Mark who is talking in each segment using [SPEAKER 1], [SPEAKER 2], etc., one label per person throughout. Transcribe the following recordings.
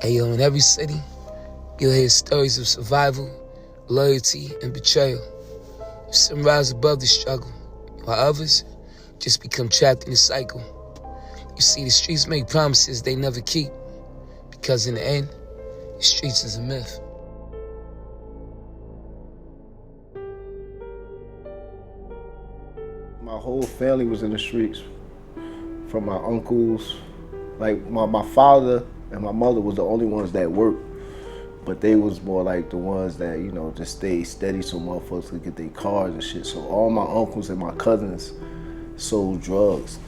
[SPEAKER 1] Hey yo, in every city, you'll hear stories of survival, loyalty, and betrayal. Some rise above the struggle, while others just become trapped in the cycle. You see, the streets make promises they never keep, because in the end, the streets is a myth.
[SPEAKER 2] My whole family was in the streets, from my uncles. Like my father and my mother was the only ones that worked, but they was more like the ones that, you know, just stayed steady so motherfuckers could get their cars and shit. So all my uncles and my cousins sold drugs.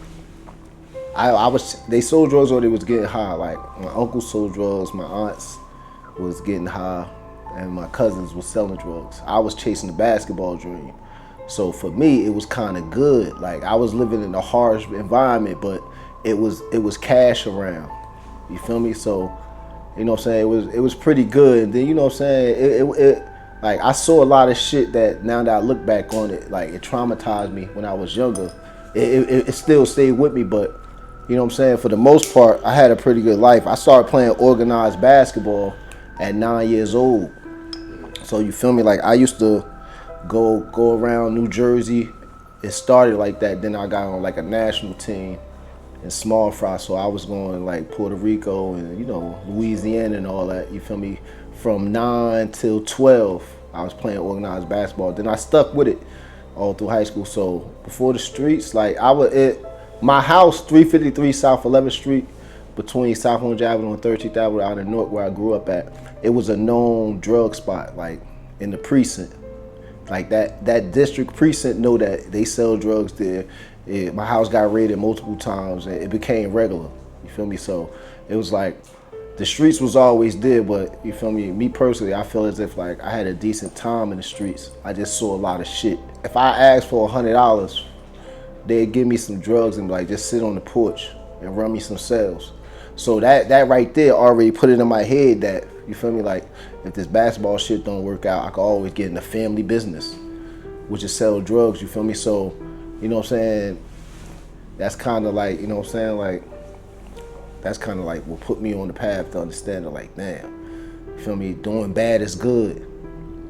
[SPEAKER 2] They sold drugs or they was getting high. Like my uncle sold drugs, my aunts was getting high, and my cousins was selling drugs. I was chasing the basketball dream. So for me, it was kind of good. Like I was living in a harsh environment, but it was cash around. You feel me? So, you know what I'm saying, it was pretty good. And then, you know what I'm saying, it like I saw a lot of shit that now that I look back on it, like it traumatized me when I was younger. It still stayed with me, but you know what I'm saying, for the most part, I had a pretty good life. I started playing organized basketball at 9 years old. So you feel me? Like I used to go around New Jersey. It started like that. Then I got on like a national team in small fry. So I was going like Puerto Rico and, you know, Louisiana and all that. You feel me? From 9 till 12, I was playing organized basketball. Then I stuck with it all through high school. So before the streets, like my house, 353 South 11th Street, between South Orange Avenue and 13th Avenue out in Newark, where I grew up at, it was a known drug spot, like in the precinct. Like that district precinct know that they sell drugs there. My house got raided multiple times and it became regular. You feel me? So it was like the streets was always there, but you feel me? Me personally, I feel as if like I had a decent time in the streets. I just saw a lot of shit. If I asked for $100, they'd give me some drugs and like just sit on the porch and run me some sales. So that right there already put it in my head that, you feel me, like if this basketball shit don't work out, I could always get in the family business, which is sell drugs, you feel me? So, you know what I'm saying, that's kind of like, you know what I'm saying, like, that's kind of like what put me on the path to understand it, like, damn, you feel me, doing bad is good,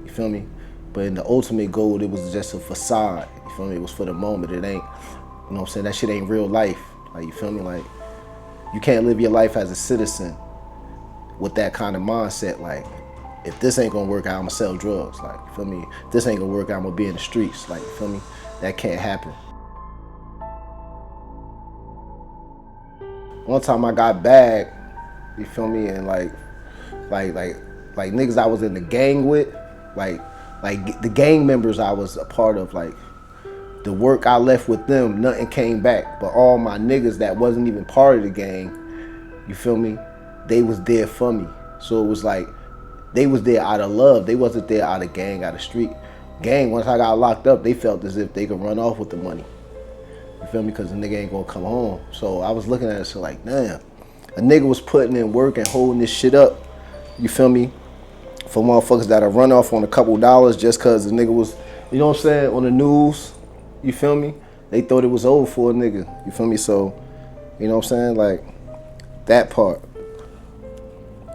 [SPEAKER 2] you feel me? But in the ultimate goal, it was just a facade, you feel me? It was for the moment, it ain't, you know what I'm saying, that shit ain't real life, like, you feel me? Like, you can't live your life as a citizen with that kind of mindset, like, if this ain't gonna work out, I'm gonna sell drugs, like, you feel me? If this ain't gonna work out, I'm gonna be in the streets, like, you feel me? That can't happen. One time I got bagged, you feel me, and like niggas I was in the gang with, like the gang members I was a part of, like, the work I left with them, nothing came back, but all my niggas that wasn't even part of the gang, you feel me, they was there for me. So it was like, they was there out of love. They wasn't there out of gang, out of street. Gang, once I got locked up, they felt as if they could run off with the money. You feel me? Because the nigga ain't gonna come home. So I was looking at it, so like, damn, a nigga was putting in work and holding this shit up, you feel me, for motherfuckers that'll run off on a couple dollars just cause the nigga was, you know what I'm saying, on the news, you feel me? They thought it was over for a nigga, you feel me? So, you know what I'm saying, like, that part,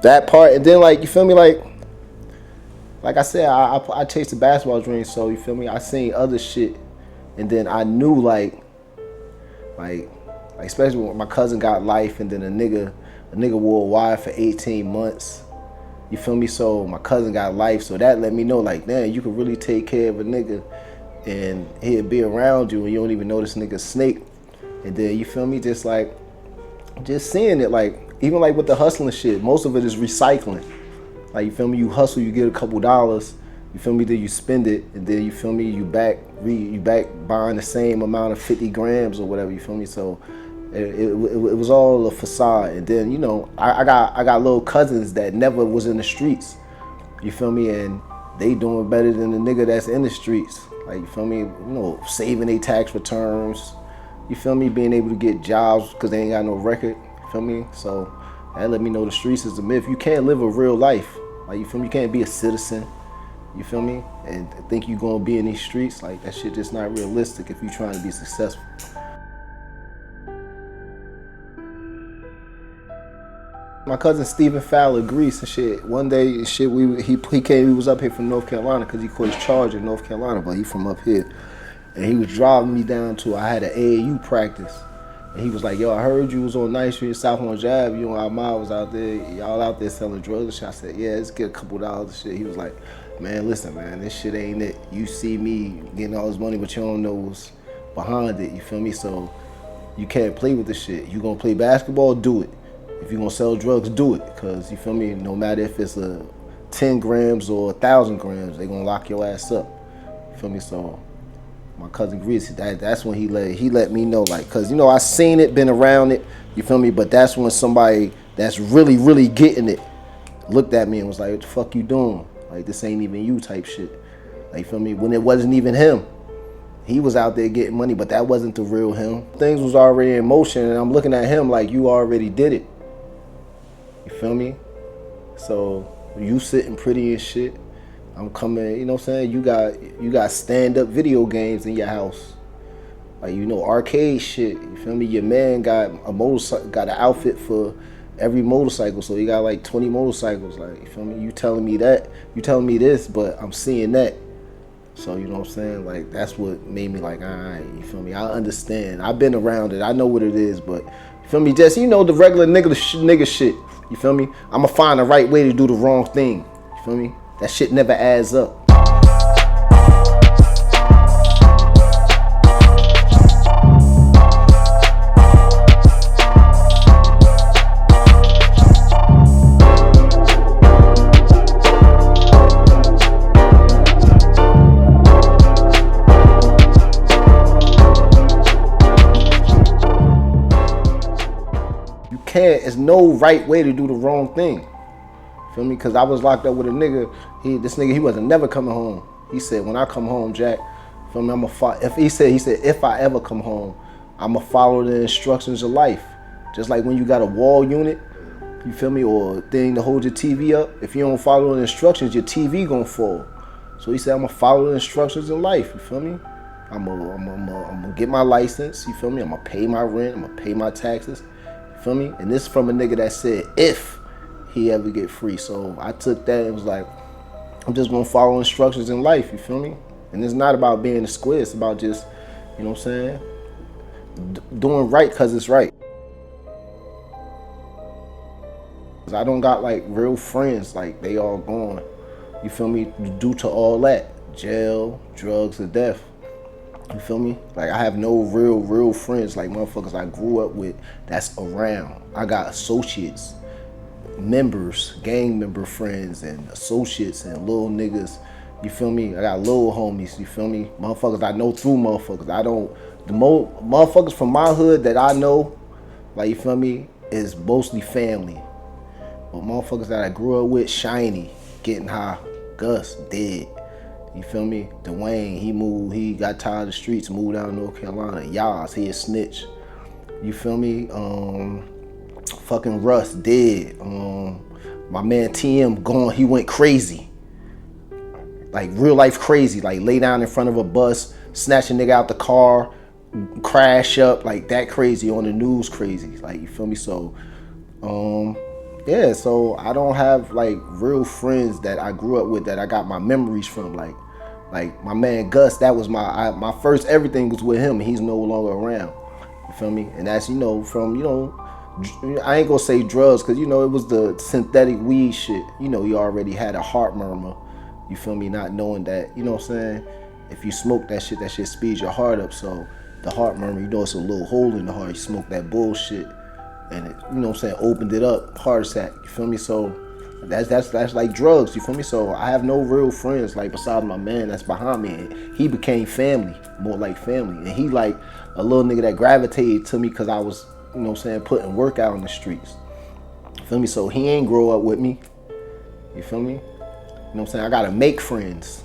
[SPEAKER 2] and then, like, you feel me, like I said, I chased the basketball dream, so, you feel me, I seen other shit, and then I knew, like especially when my cousin got life, and then a nigga wore wide for 18 months, you feel me, so my cousin got life, so that let me know, like, damn, you can really take care of a nigga, and he'll be around you, and you don't even know this nigga's snake, and then, you feel me, just seeing it, like, even like with the hustling shit, most of it is recycling. Like, you feel me, you hustle, you get a couple dollars, you feel me, then you spend it, and then, you feel me, you back buying the same amount of 50 grams or whatever, you feel me? So it was all a facade. And then, you know, I got little cousins that never was in the streets, you feel me, and they doing better than the nigga that's in the streets. Like, you feel me, you know, saving their tax returns, you feel me, being able to get jobs because they ain't got no record. Feel me? So that let me know the streets is a myth. You can't live a real life. Like, you feel me? You can't be a citizen. You feel me? And think you gonna be in these streets. Like, that shit just not realistic if you trying to be successful. My cousin Stephen Fowler, Grease and shit. One day, shit, he came. He was up here from North Carolina because he caught his charge in North Carolina, but he from up here, and he was driving me down to. I had an AAU practice, and he was like, "Yo, I heard you was on 9th Street, South Orange Ave. You and our mom was out there. Y'all out there selling drugs and shit." I said, "Yeah, let's get a couple dollars and shit." He was like, "Man, listen, man, this shit ain't it. You see me getting all this money, but you don't know what's behind it. You feel me? So you can't play with this shit. You gonna play basketball? Do it. If you're gonna sell drugs, do it. Cause you feel me, no matter if it's a 10 grams or 1,000 grams, they gonna lock your ass up. You feel me? So my cousin Grease, that's when he let me know, like, cause you know I seen it, been around it, you feel me? But that's when somebody that's really, really getting it looked at me and was like, "What the fuck you doing? Like, this ain't even you," type shit. Like, you feel me? When it wasn't even him. He was out there getting money, but that wasn't the real him. Things was already in motion, and I'm looking at him like, you already did it. You feel me? So you sitting pretty and shit. I'm coming, you know what I'm saying? You got stand-up video games in your house. Like, you know, arcade shit. You feel me? Your man got a motorcycle, got an outfit for every motorcycle, so he got like 20 motorcycles. Like, you feel me? You telling me that? You telling me this, but I'm seeing that. So, you know what I'm saying? Like, that's what made me like, all right, you feel me? I understand. I've been around it. I know what it is, but, you feel me? Just, you know, the regular nigga shit. You feel me? I'ma find the right way to do the wrong thing. You feel me? That shit never adds up. There's no right way to do the wrong thing. Feel me? Because I was locked up with a nigga. This nigga, he wasn't never coming home. He said, when I come home, Jack, feel me, he said, if I ever come home, I'ma follow the instructions of life. Just like when you got a wall unit, you feel me, or a thing to hold your TV up. If you don't follow the instructions, your TV gonna fall. So he said, I'ma follow the instructions in life. You feel me? I'm gonna get my license. You feel me? I'm gonna pay my rent. I'm gonna pay my taxes. Feel me? And this from a nigga that said if he ever get free. So I took that and was like, I'm just gonna follow instructions in life, you feel me? And it's not about being a square, it's about just, you know what I'm saying? Doing right because it's right. I don't got like real friends, like they all gone, you feel me? Due to all that, jail, drugs, and death. You feel me? Like, I have no real friends, like motherfuckers I grew up with that's around. I got associates, members, gang member friends and associates and little niggas. You feel me? I got little homies, you feel me? Motherfuckers I know through motherfuckers. The motherfuckers from my hood that I know, like, you feel me, is mostly family. But motherfuckers that I grew up with, Shiny, getting high, Gus, dead. You feel me? Dwayne, he got tired of the streets, moved down to North Carolina. Yas, he a snitch. You feel me? Fucking Russ, dead. My man TM gone, he went crazy. Like real life crazy. Like lay down in front of a bus, snatch a nigga out the car, crash up, like that crazy, on the news crazy. Like, you feel me? So, yeah, so I don't have like real friends that I grew up with that I got my memories from. Like my man Gus, that was my first everything was with him, and he's no longer around. You feel me? And that's, you know, from, you know, I ain't gonna say drugs, because, you know, it was the synthetic weed shit. You know, he already had a heart murmur. You feel me? Not knowing that, you know what I'm saying? If you smoke that shit speeds your heart up. So the heart murmur, you know, it's a little hole in the heart. You smoke that bullshit, and it, you know what I'm saying, opened it up, heart attack, you feel me? So that's like drugs, you feel me? So I have no real friends, like, besides my man that's behind me. And he became family, more like family. And he like a little nigga that gravitated to me because I was, you know what I'm saying, putting work out in the streets. You feel me? So he ain't grow up with me. You feel me? You know what I'm saying? I gotta make friends.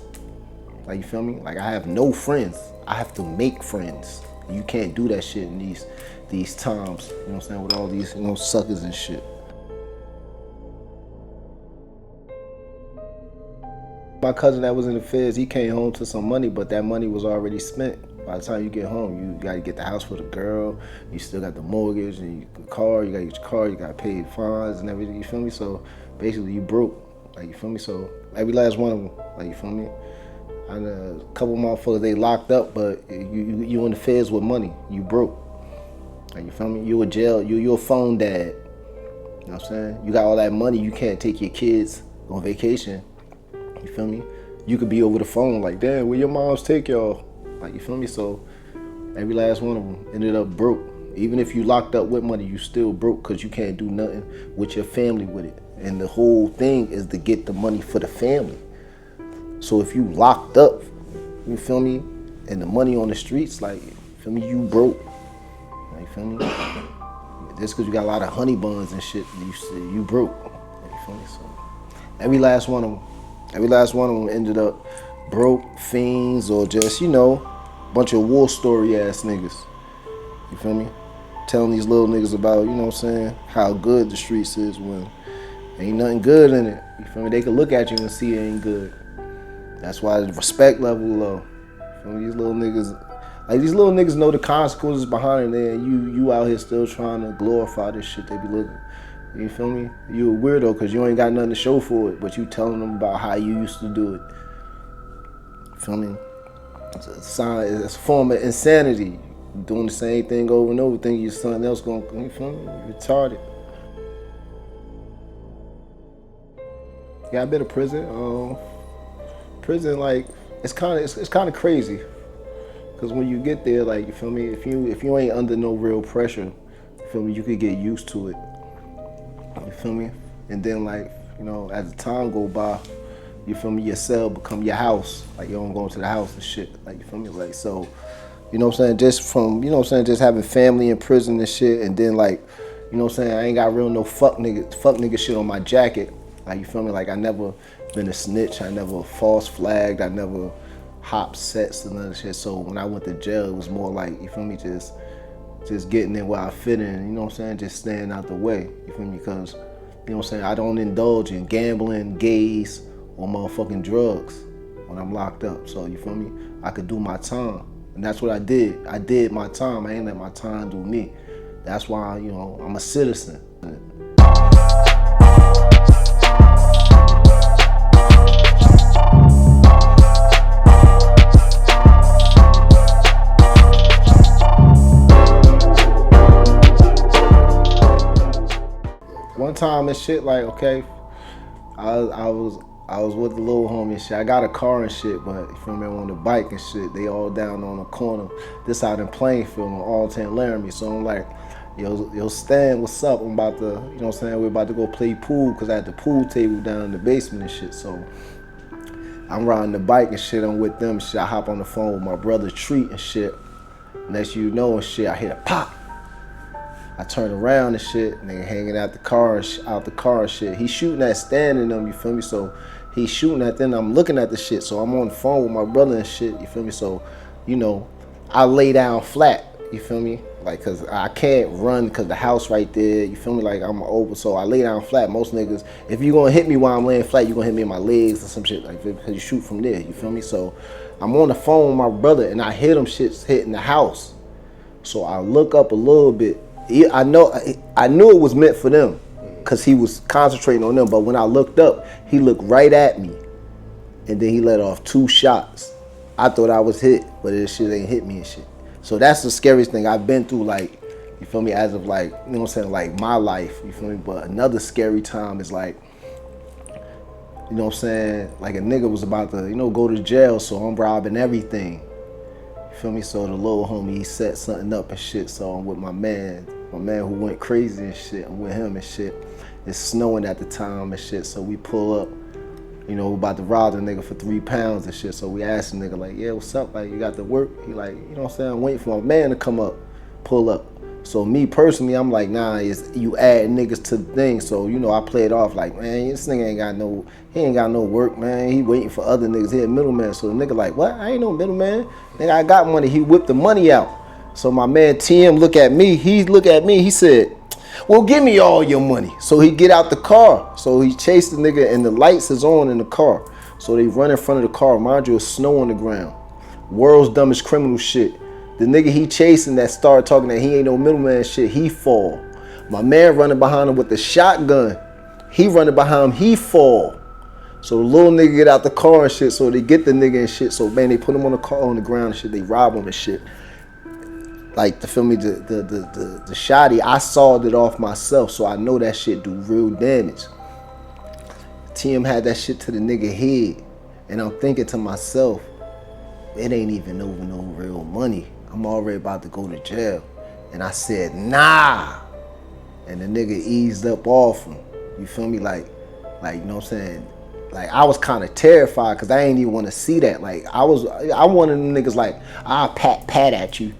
[SPEAKER 2] Like, you feel me? Like, I have no friends. I have to make friends. You can't do that shit in these times, you know what I'm saying, with all these, you know, suckers and shit. My cousin that was in the feds, he came home to some money, but that money was already spent. By the time you get home, you gotta get the house for the girl. You still got the mortgage and the car. You gotta get your car. You gotta pay the fines and everything. You feel me? So basically, you broke. Like, you feel me? So every last one of them. Like, you feel me? I know a couple motherfuckers, they locked up, but you in the feds with money. You broke. Like, you feel me? You a jail. You a phone dad. You know what I'm saying? You got all that money. You can't take your kids on vacation. You feel me? You could be over the phone like, damn, where your moms take y'all? Like, you feel me? So every last one of them ended up broke. Even if you locked up with money, you still broke because you can't do nothing with your family with it. And the whole thing is to get the money for the family. So if you locked up, you feel me, and the money on the streets, like, you feel me, you broke. Like, you feel me? Just because you got a lot of honey buns and shit, you broke. Like, you feel me? So every last one of them ended up broke, fiends, or just, you know, bunch of war story ass niggas. You feel me? Telling these little niggas about, you know what I'm saying, how good the streets is when ain't nothing good in it. You feel me? They can look at you and see it ain't good. That's why the respect level low. You feel me? These little niggas know the consequences behind it, and you out here still trying to glorify this shit they be looking. You feel me? You a weirdo because you ain't got nothing to show for it, but you telling them about how you used to do it. You feel me? It's a form of insanity. You're doing the same thing over and over, thinking your son else gonna, you feel me? You're retarded. Yeah, I've been to prison. Prison, like, it's kind of crazy, because when you get there, like, you feel me, if you ain't under no real pressure, you feel me, you could get used to it. You feel me? And then, like, you know, as the time go by, you feel me, your cell become your house. Like, you don't go into the house and shit. Like, you feel me? Like, so, you know what I'm saying? Just from, you know what I'm saying, just having family in prison and shit, and then, like, you know what I'm saying, I ain't got real no fuck nigga shit on my jacket. Like, you feel me? Like, I never been a snitch. I never false flagged. I never hopped sets and none of that shit. So when I went to jail, it was more like, you feel me, just getting in where I fit in, you know what I'm saying? Just staying out the way, you feel me? Because, you know what I'm saying, I don't indulge in gambling, gays, or motherfucking drugs when I'm locked up. So, you feel me? I could do my time. And that's what I did. I did my time. I ain't let my time do me. That's why, you know, I'm a citizen. One time and shit, like, okay, I was with the little homie and shit. I got a car and shit, but you feel me, on the bike and shit, they all down on the corner. This out in Plainfield on Alton Laramie. So I'm like, yo, Stan, what's up? I'm about to, you know what I'm saying, we're about to go play pool, because I had the pool table down in the basement and shit. So I'm riding the bike and shit, I'm with them and shit. I hop on the phone with my brother Treat and shit. Next you know and shit, I hear a pop. I turn around and shit, nigga hanging out the car and shit. He shooting at Stan and them, you feel me? So he shooting at them, I'm looking at the shit. So I'm on the phone with my brother and shit, you feel me? So, you know, I lay down flat, you feel me? Like, cause I can't run cause the house right there, you feel me? Like, I'm over, so I lay down flat. Most niggas, if you gonna hit me while I'm laying flat, you gonna hit me in my legs or some shit, like, because you shoot from there, you feel me? So I'm on the phone with my brother and I hear them shits hitting the house. So I look up a little bit. I knew it was meant for them because he was concentrating on them. But when I looked up, he looked right at me. And then he let off 2 shots. I thought I was hit, but this shit ain't hit me and shit. So that's the scariest thing I've been through, like, you feel me, as of, like, you know what I'm saying, like, my life, you feel me? But another scary time is, like, you know what I'm saying, like, a nigga was about to, you know, go to jail, so I'm robbing everything. You feel me? So the little homie, he set something up and shit, so I'm with my man who went crazy and shit. I'm with him and shit. It's snowing at the time and shit, so we pull up. You know, we about to rob the nigga for 3 pounds and shit. So we asked the nigga, like, yeah, what's up? Like, you got to work? He like, you know what I'm saying? I'm waiting for my man to come up, pull up. So me personally, I'm like, nah, it's you add niggas to the thing. So, you know, I play it off like, man, this nigga ain't got no work, man. He waiting for other niggas. He a middleman. So the nigga like, what? I ain't no middleman. Nigga, I got money. He whipped the money out. So my man TM look at me. He said, well, give me all your money. So he get out the car. So he chased the nigga and the lights is on in the car. So they run in front of the car. Mind you, it's snow on the ground. World's dumbest criminal shit. The nigga he chasing that started talking that he ain't no middleman shit, he fall. My man running behind him with the shotgun. He running behind him, he fall. So the little nigga get out the car and shit, so they get the nigga and shit. So man, they put him on the car on the ground and shit, they rob him and shit. Like, to feel me, the shotty, I sawed it off myself, so I know that shit do real damage. TM had that shit to the nigga head, and I'm thinking to myself, it ain't even over no real money. I'm already about to go to jail. And I said, nah. And the nigga eased up off him. You feel me? Like, you know what I'm saying? Like, I was kind of terrified because I ain't even want to see that. Like, I wanted them niggas like, I'll pat at you,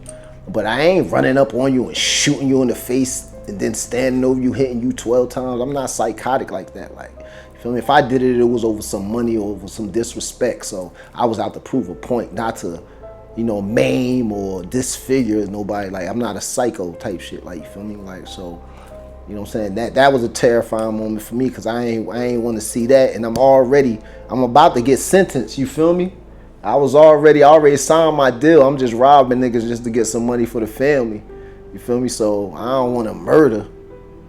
[SPEAKER 2] but I ain't running up on you and shooting you in the face and then standing over you, hitting you 12 times. I'm not psychotic like that. Like, you feel me? If I did it, it was over some money or over some disrespect. So I was out to prove a point, not to, you know, maim or disfigure nobody. Like, I'm not a psycho type shit. Like, you feel me? Like, so, you know what I'm saying? That was a terrifying moment for me because I ain't want to see that. And I'm about to get sentenced. You feel me? I already signed my deal. I'm just robbing niggas just to get some money for the family. You feel me? So I don't want to murder.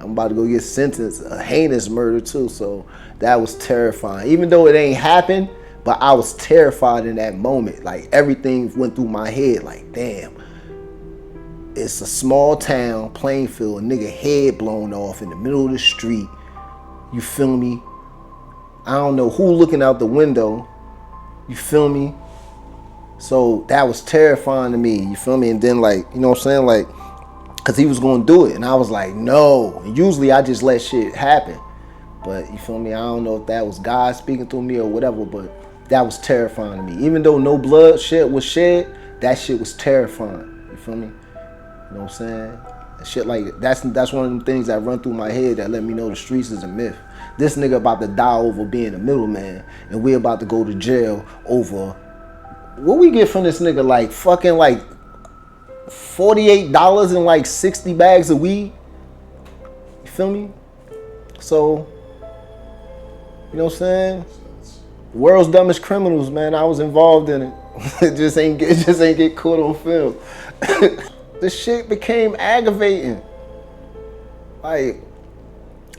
[SPEAKER 2] I'm about to go get sentenced, a heinous murder too. So that was terrifying. Even though it ain't happened, but I was terrified in that moment. Like, everything went through my head. Like, damn. It's a small town, Plainfield, a nigga head blown off in the middle of the street. You feel me? I don't know who looking out the window. You feel me? So that was terrifying to me. You feel me? And then, like, you know what I'm saying? Like, because he was going to do it. And I was like, no. And usually I just let shit happen. But, you feel me? I don't know if that was God speaking through me or whatever, but that was terrifying to me. Even though no blood shit was shed, that shit was terrifying. You feel me? You know what I'm saying? Shit like that's one of them things that run through my head that let me know the streets is a myth. This nigga about to die over being a middleman, and we about to go to jail over what we get from this nigga, like fucking like $48 and like 60 bags of weed. You feel me? So, you know what I'm saying? World's dumbest criminals, man. I was involved in it. It just ain't get caught on film. This shit became aggravating. Like,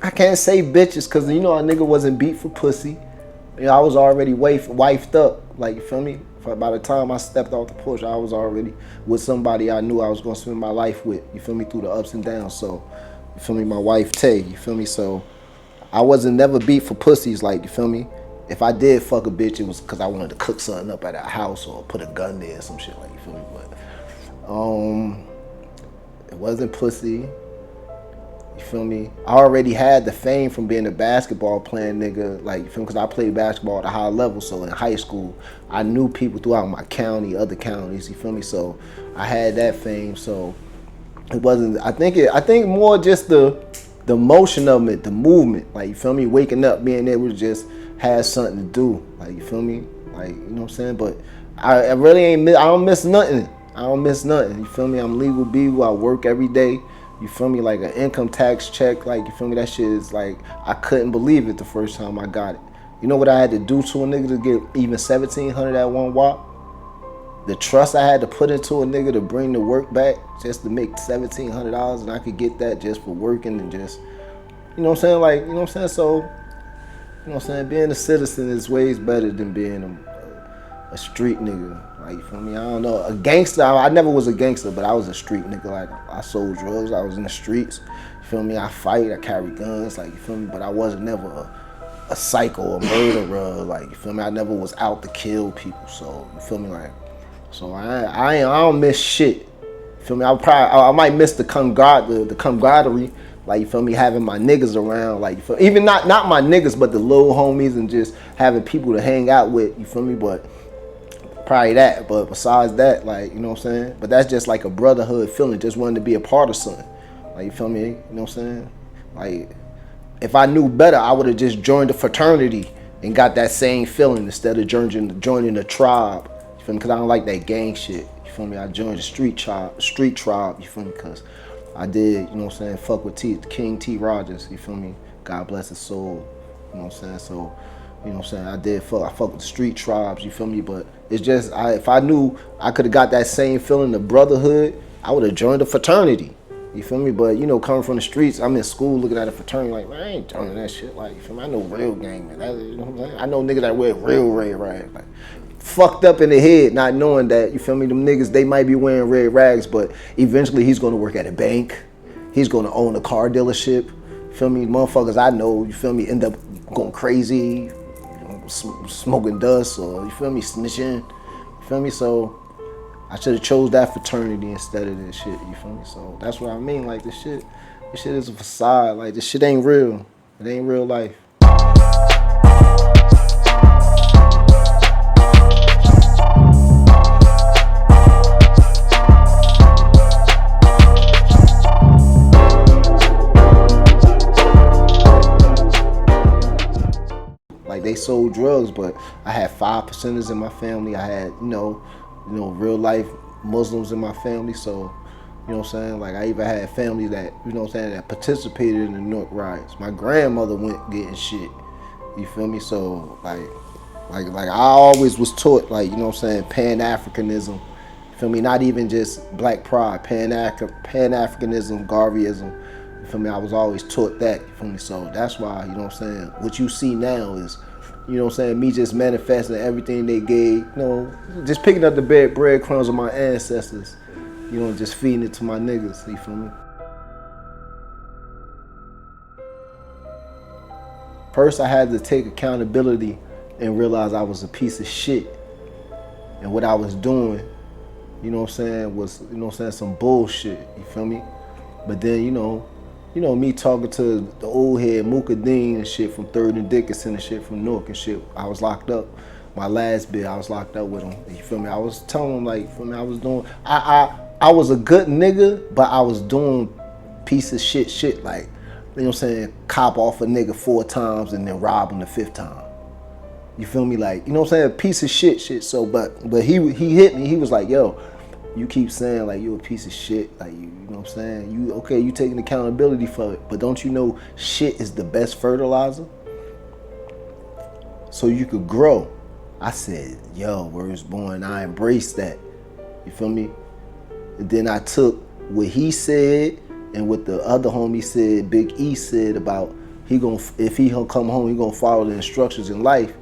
[SPEAKER 2] I can't say bitches because, you know, a nigga wasn't beat for pussy. You know, I was already wifed up. Like, you feel me? By the time I stepped off the porch, I was already with somebody I knew I was going to spend my life with. You feel me? Through the ups and downs. So, you feel me? My wife, Tay. You feel me? So, I wasn't never beat for pussies. Like, you feel me? If I did fuck a bitch, it was because I wanted to cook something up at our house or put a gun there or some shit. Like, you feel me? But, it wasn't pussy. You feel me? I already had the fame from being a basketball playing nigga. Like, you feel me? Because I played basketball at a high level. So in high school, I knew people throughout my county, other counties. You feel me? So I had that fame. So it wasn't. I think more just the motion of it, the movement. Like, you feel me? Waking up, being able to just have something to do. Like, you feel me? Like, you know what I'm saying? But I really ain't. I don't miss nothing. I don't miss nothing. You feel me? I'm legal B. I work every day. You feel me? Like an income tax check. Like, you feel me? That shit is like, I couldn't believe it the first time I got it. You know what I had to do to a nigga to get even $1,700 at one wop? The trust I had to put into a nigga to bring the work back just to make $1,700, and I could get that just for working and just, you know what I'm saying? Like, you know what I'm saying? So, you know what I'm saying? Being a citizen is ways better than being a street nigga. Like, you feel me? I don't know. A gangster, I never was a gangster, but I was a street nigga. Like, I sold drugs, I was in the streets. You feel me? I fight, I carry guns, like, you feel me? But I wasn't never a psycho, a murderer, like, you feel me? I never was out to kill people, so, you feel me? Like, so I don't miss shit. You feel me? I might miss the camaraderie, like, you feel me? Having my niggas around, like, you feel me? Even not my niggas, but the little homies and just having people to hang out with, you feel me? But probably that, but besides that, like, you know what I'm saying? But that's just like a brotherhood feeling, just wanting to be a part of something. Like, you feel me? You know what I'm saying? Like, if I knew better, I would have just joined the fraternity and got that same feeling instead of joining the tribe. You feel me? Because I don't like that gang shit. You feel me? I joined the street tribe, you feel me? Because I did, you know what I'm saying, fuck with King T. Rogers, you feel me? God bless his soul, you know what I'm saying? So, You know what I'm saying? I fuck with the street tribes, you feel me? But it's just, if I knew I could have got that same feeling of brotherhood, I would have joined a fraternity. You feel me? But, you know, coming from the streets, I'm in school looking at a fraternity like, man, I ain't joining that shit. Like, you feel me? I know real gang, man. You know what I'm saying? I know niggas that wear real red rags. Like, fucked up in the head, not knowing that, you feel me? Them niggas, they might be wearing red rags, but eventually he's going to work at a bank. He's going to own a car dealership. You feel me? Motherfuckers I know, you feel me, end up going crazy, smoking dust, or, you feel me, snitching. You feel me? So I should have chose that fraternity instead of this shit, you feel me? So that's what I mean, like this shit is a facade. Like this shit ain't real. It ain't real life. Like they sold drugs, but I had 5%ers in my family. I had, you know, real life Muslims in my family. So, you know what I'm saying? Like I even had family that, you know what I'm saying, that participated in the Newark riots. My grandmother went getting shit. You feel me? So like I always was taught, like, you know what I'm saying, Pan-Africanism. You feel me? Not even just black pride, Pan-Africanism, Garveyism. You feel me? I was always taught that. You feel me? So that's why, you know what I'm saying, what you see now is, you know what I'm saying, me just manifesting everything they gave, you know, just picking up the breadcrumbs of my ancestors, you know, just feeding it to my niggas, you feel me? First, I had to take accountability and realize I was a piece of shit. And what I was doing, you know what I'm saying, was, you know what I'm saying, some bullshit, you feel me? But then, you know, me talking to the old head Mooka Dean and shit from 3rd and Dickinson and shit from Newark and shit. I was locked up. My last bit, I was locked up with him. You feel me? I was telling him, like, for me, I was doing, I was a good nigga, but I was doing piece of shit, like, you know what I'm saying, cop off a nigga 4 times and then rob him the 5th time. You feel me? Like, you know what I'm saying, piece of shit. So, but he hit me. He was like, yo, you keep saying like you a piece of shit, like you know what I'm saying? You taking accountability for it, but don't you know shit is the best fertilizer? So you could grow. I said, yo, words born, I embraced that. You feel me? And then I took what he said and what the other homie said, Big E said about if he come home, he gonna follow the instructions in life.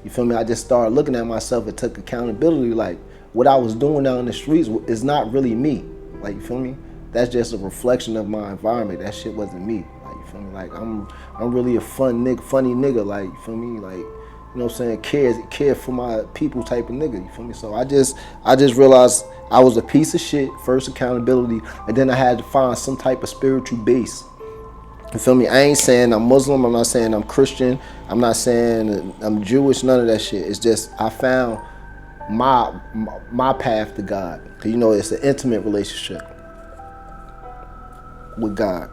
[SPEAKER 2] You feel me? I just started looking at myself and took accountability, like, what I was doing out in the streets is not really me. Like, you feel me? That's just a reflection of my environment. That shit wasn't me. Like, you feel me? Like, I'm really a funny nigga. Like, you feel me? Like, you know what I'm saying? Care for my people type of nigga. You feel me? So I just realized I was a piece of shit. First accountability, and then I had to find some type of spiritual base. You feel me? I ain't saying I'm Muslim. I'm not saying I'm Christian. I'm not saying I'm Jewish. None of that shit. It's just I found my path to God. Cause you know it's an intimate relationship with God.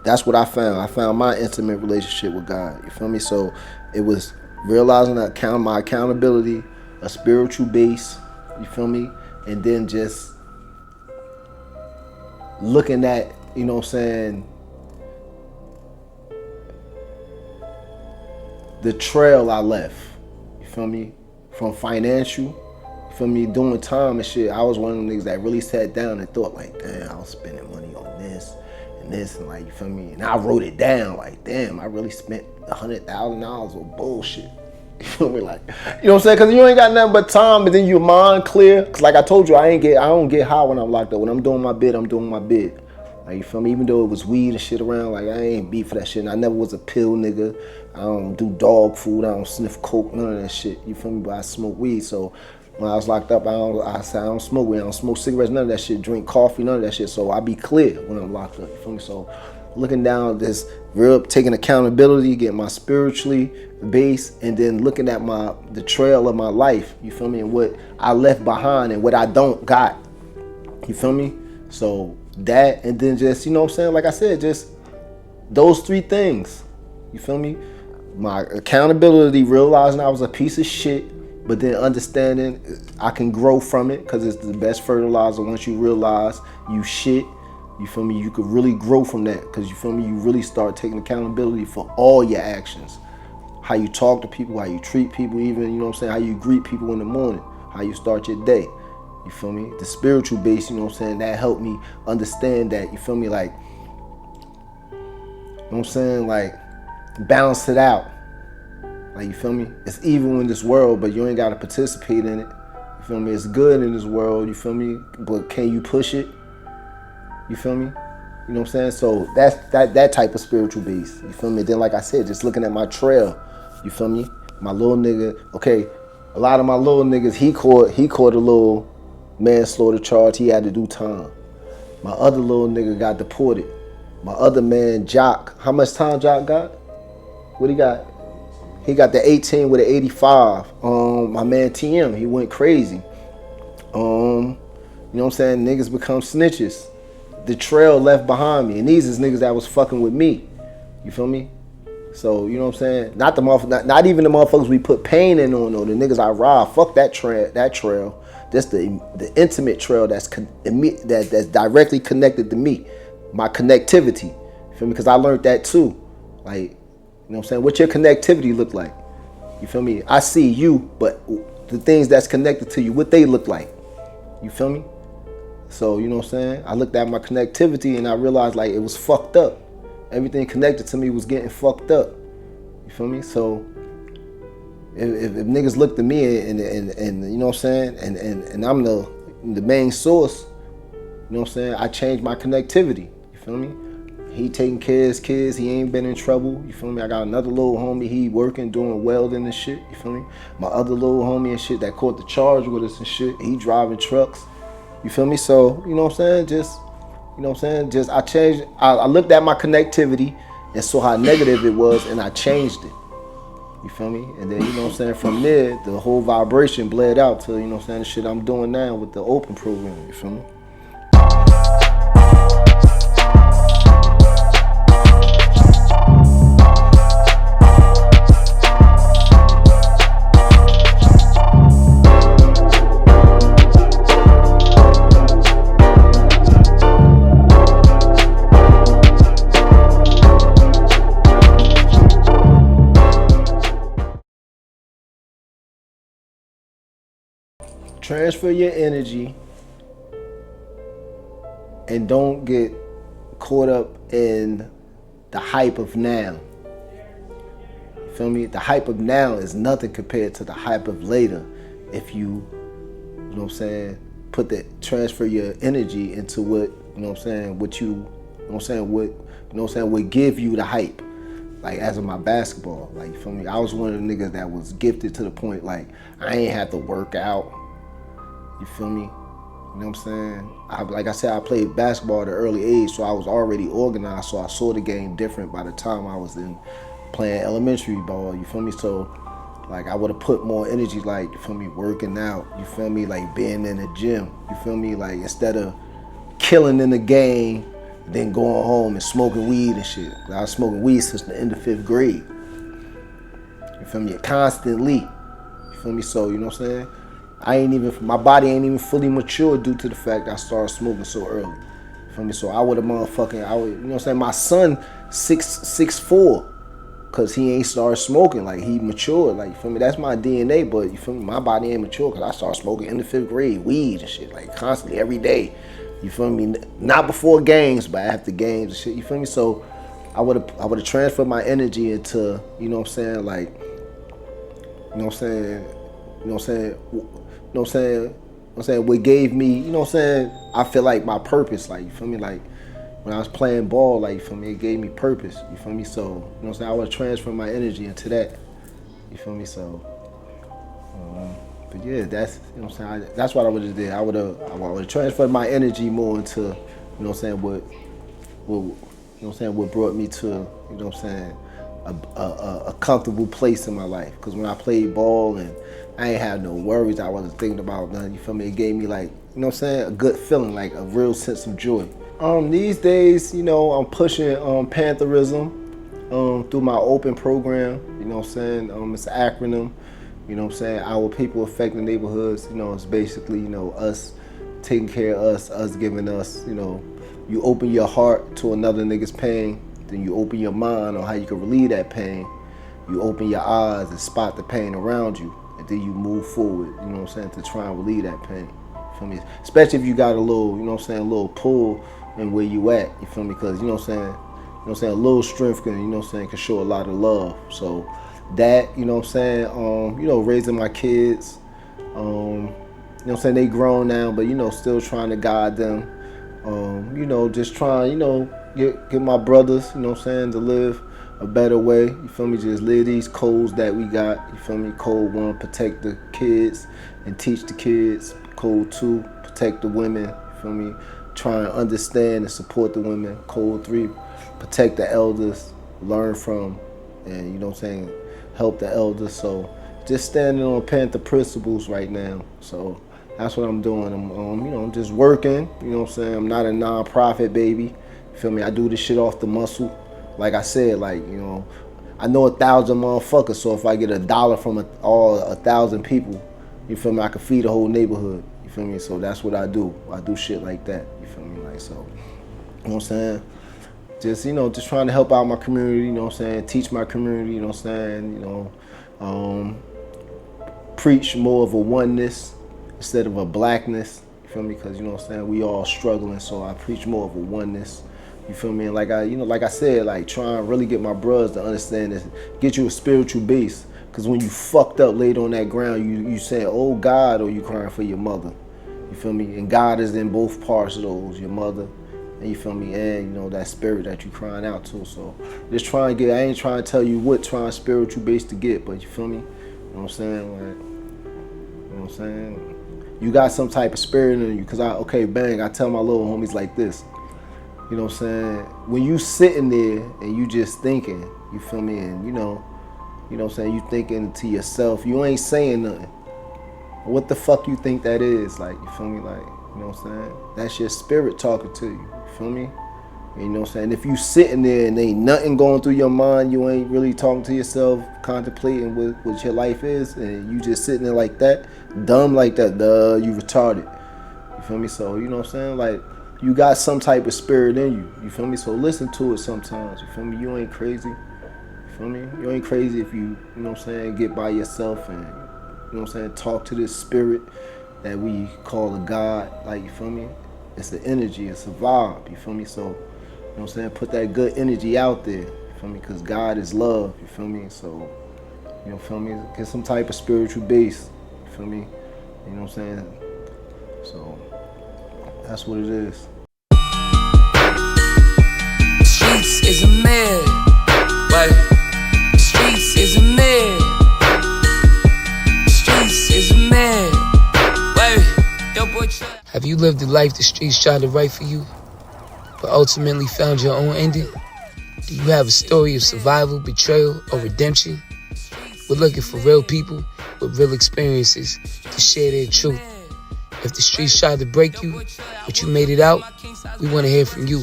[SPEAKER 2] That's what I found. I found my intimate relationship with God. You feel me? So it was realizing my accountability, a spiritual base. You feel me? And then just looking at, you know what I'm saying, the trail I left. You feel me? From financial. For me, doing time and shit, I was one of them niggas that really sat down and thought like, damn, I was spending money on this and like, you feel me? And I wrote it down like, damn, I really spent $100,000 on bullshit. You feel me? Like, you know what I'm saying? Cause you ain't got nothing but time, but then your mind clear. Cause like I told you, I don't get high when I'm locked up. When I'm doing my bid, I'm doing my bid. Like, you feel me? Even though it was weed and shit around, like I ain't beat for that shit. And I never was a pill nigga. I don't do dog food. I don't sniff coke, none of that shit. You feel me? But I smoke weed, so when I was locked up, I said I don't smoke weed, I don't smoke cigarettes, none of that shit, drink coffee, none of that shit. So I be clear when I'm locked up, you feel me? So looking down this real, taking accountability, getting my spiritually base, and then looking at the trail of my life, you feel me? And what I left behind and what I don't got, you feel me? So that, and then just, you know what I'm saying? Like I said, just those 3 things, you feel me? My accountability, realizing I was a piece of shit, but then understanding I can grow from it because it's the best fertilizer. Once you realize you shit, you feel me, you could really grow from that because you feel me, you really start taking accountability for all your actions. how you talk to people, how you treat people, even, you know what I'm saying, how you greet people in the morning, how you start your day. You feel me? The spiritual base, you know what I'm saying, that helped me understand that, you feel me, like, you know what I'm saying, like, balance it out. Like, you feel me? It's evil in this world, but you ain't gotta participate in it. You feel me? It's good in this world, you feel me? But can you push it? You feel me? You know what I'm saying? So that's that type of spiritual base. You feel me? Then, like I said, just looking at my trail, you feel me? My little nigga, okay, a lot of my little niggas, he caught a little manslaughter charge. He had to do time. My other little nigga got deported. My other man, Jock, how much time Jock got? What he got? He got the 18 with an 85. My man TM, he went crazy. You know what I'm saying? Niggas become snitches. The trail left behind me, and these is niggas that was fucking with me. You feel me? So, you know what I'm saying? Not the not even the motherfuckers we put pain in on, though. The niggas I robbed. Fuck that trail. That's the intimate trail that's directly connected to me. My connectivity. You feel me? Because I learned that too. Like, you know what I'm saying? What your connectivity look like? You feel me? I see you, but the things that's connected to you, what they look like. You feel me? So, you know what I'm saying? I looked at my connectivity and I realized, like, it was fucked up. Everything connected to me was getting fucked up. You feel me? So if niggas looked at me and you know what I'm saying, and I'm the main source, you know what I'm saying, I changed my connectivity. You feel me? He taking care of his kids, he ain't been in trouble. You feel me? I got another little homie, he working, doing welding and shit. You feel me? My other little homie and shit that caught the charge with us and shit, he driving trucks. You feel me? So, you know what I'm saying? Just, you know what I'm saying? Just, I changed, I looked at my connectivity and saw how negative it was, and I changed it. You feel me? And then, you know what I'm saying, from there, the whole vibration bled out to, you know what I'm saying, the shit I'm doing now with the open program. You feel me? Transfer your energy and don't get caught up in the hype of now. You feel me? The hype of now is nothing compared to the hype of later. If you know what I'm saying, transfer your energy into what, you know what I'm saying, what you know what I'm saying, what, you know what I'm saying, would give you the hype. Like, as of my basketball, like, you feel me? I was one of the niggas that was gifted to the point, like, I ain't have to work out. You feel me? You know what I'm saying? Like I said, I played basketball at an early age, so I was already organized, so I saw the game different by the time I was in playing elementary ball, you feel me? So, like, I would have put more energy, like, you feel me, working out, you feel me, like, being in the gym, you feel me? Like, instead of killing in the game, then going home and smoking weed and shit. I was smoking weed since the end of 5th grade. You feel me? Constantly. You feel me? So, you know what I'm saying? My body ain't even fully mature due to the fact I started smoking so early. You feel me? So I would have you know what I'm saying? My son 6'4", cause he ain't started smoking, like, he matured, like, you feel me? That's my DNA, but you feel me? My body ain't mature cause I started smoking in the 5th grade, weed and shit, like, constantly, every day. You feel me? Not before games, but after games and shit, you feel me? So I would have transferred my energy into, you know what I'm saying, like, you know what I'm saying, you know what I'm saying, you know what I'm saying? You know what I'm saying? What gave me, you know what I'm saying? I feel like my purpose, like, you feel me? Like, when I was playing ball, like, you feel me? It gave me purpose, you feel me? So, you know what I'm saying? I would transfer my energy into that, you feel me? So, but yeah, that's, you know what I'm saying? That's what I would have did. I would have transferred my energy more into, you know what I'm saying? What, you know what I'm saying? What brought me to, you know what I'm saying? A comfortable place in my life. Because when I played ball and I ain't had no worries, I wasn't thinking about nothing, you feel me? It gave me, like, you know what I'm saying, a good feeling, like a real sense of joy. These days, you know, I'm pushing Pantherism through my open program, you know what I'm saying? It's an acronym, you know what I'm saying? Our people affecting neighborhoods, you know, it's basically, you know, us taking care of us giving us, you know, you open your heart to another nigga's pain, then you open your mind on how you can relieve that pain. you open your eyes and spot the pain around you, and then you move forward, you know what I'm saying, to try and relieve that pain. You feel me? Especially if you got a little, you know what I'm saying, a little pull in where you at, you feel me? Because, you know what I'm saying, you know what I'm saying, a little strength can, you know what I'm saying, can show a lot of love. So that, you know what I'm saying, you know, raising my kids, you know what I'm saying, they grown now, but, you know, still trying to guide them, you know, just trying, you know, get my brothers, you know what I'm saying, to live a better way, you feel me, just live these codes that we got, you feel me. Code 1, protect the kids and teach the kids. Code 2, protect the women, you feel me, try and understand and support the women. Code 3, protect the elders, learn from, and, you know what I'm saying, help the elders. So just standing on Panther principles right now. So that's what I'm doing. I'm, you know, I'm just working, you know what I'm saying. I'm not a non-profit, baby, you feel me. I do this shit off the muscle. Like I said, like, you know, I know 1,000 motherfuckers, so if I get $1 from all 1,000 people, you feel me, I can feed the whole neighborhood, you feel me? So that's what I do. I do shit like that, you feel me? Like, so, you know what I'm saying? Just, you know, just trying to help out my community, you know what I'm saying? Teach my community, you know what I'm saying? You know, preach more of a oneness instead of a blackness, you feel me? Because, you know what I'm saying, we all struggling, so I preach more of a oneness. You feel me? And like I, you know, like I said, like try and really get my brothers to understand this, get you a spiritual base. Cause when you fucked up laid on that ground, you saying, oh God, or you crying for your mother. You feel me? And God is in both parts of those, your mother, and you feel me, and you know, that spirit that you crying out to. So just try and get, I ain't trying to tell you what trying spiritual base to get, but you feel me? You know what I'm saying? Like, you know what I'm saying? You got some type of spirit in you. Cause okay, bang, I tell my little homies like this. You know what I'm saying? When you sitting there and you just thinking, you feel me? And you know what I'm saying? You thinking to yourself, you ain't saying nothing. What the fuck you think that is? Like, you feel me? Like, you know what I'm saying? That's your spirit talking to you. You feel me? And you know what I'm saying? If you sitting there and ain't nothing going through your mind, you ain't really talking to yourself, contemplating what your life is, and you just sitting there like that, dumb like that, you retarded. You feel me? So, you know what I'm saying? Like, you got some type of spirit in you, you feel me? So listen to it sometimes, you feel me? You ain't crazy, you feel me? You ain't crazy if you know what I'm saying, get by yourself and, you know what I'm saying, talk to this spirit that we call a God, like, you feel me? It's an energy, it's a vibe, you feel me? So, you know what I'm saying, put that good energy out there, you feel me? Because God is love, you feel me? So, you know, feel me? Get some type of spiritual base, you feel me? You know what I'm saying? So, that's what it is.
[SPEAKER 1] Streets is a man, right? Streets is a man. Streets is a man, right? Yo, boy, have you lived the life the streets tried to write for you, but ultimately found your own ending? Do you have a story of survival, betrayal, or redemption? We're looking for real people with real experiences to share their truth. If the streets tried to break you, but you made it out, we want to hear from you.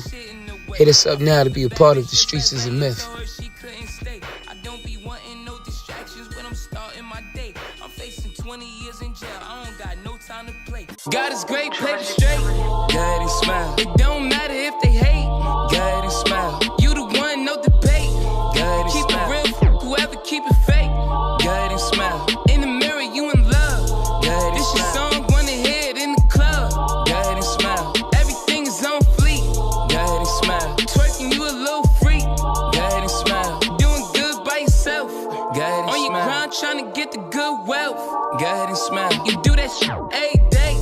[SPEAKER 1] Hit us up now to be a part of The Streets Is a Myth. God is great, play it straight. Go ahead and smile. It don't matter if they hate. Go ahead and smile. You the one, no debate. Go ahead and keep smile. Keep it real, whoever keep it fake. Go ahead and smile. In the mirror, you in love. Go ahead and this smile. Your song, wanna hear it in the club. Go ahead and smile. Everything is on fleek. Go ahead and smile. Twerking, you a little freak. Go ahead and smile. Doing good by yourself. Go ahead and smile. On your grind, trying to get the good wealth. Go ahead and smile. You do that shit every day.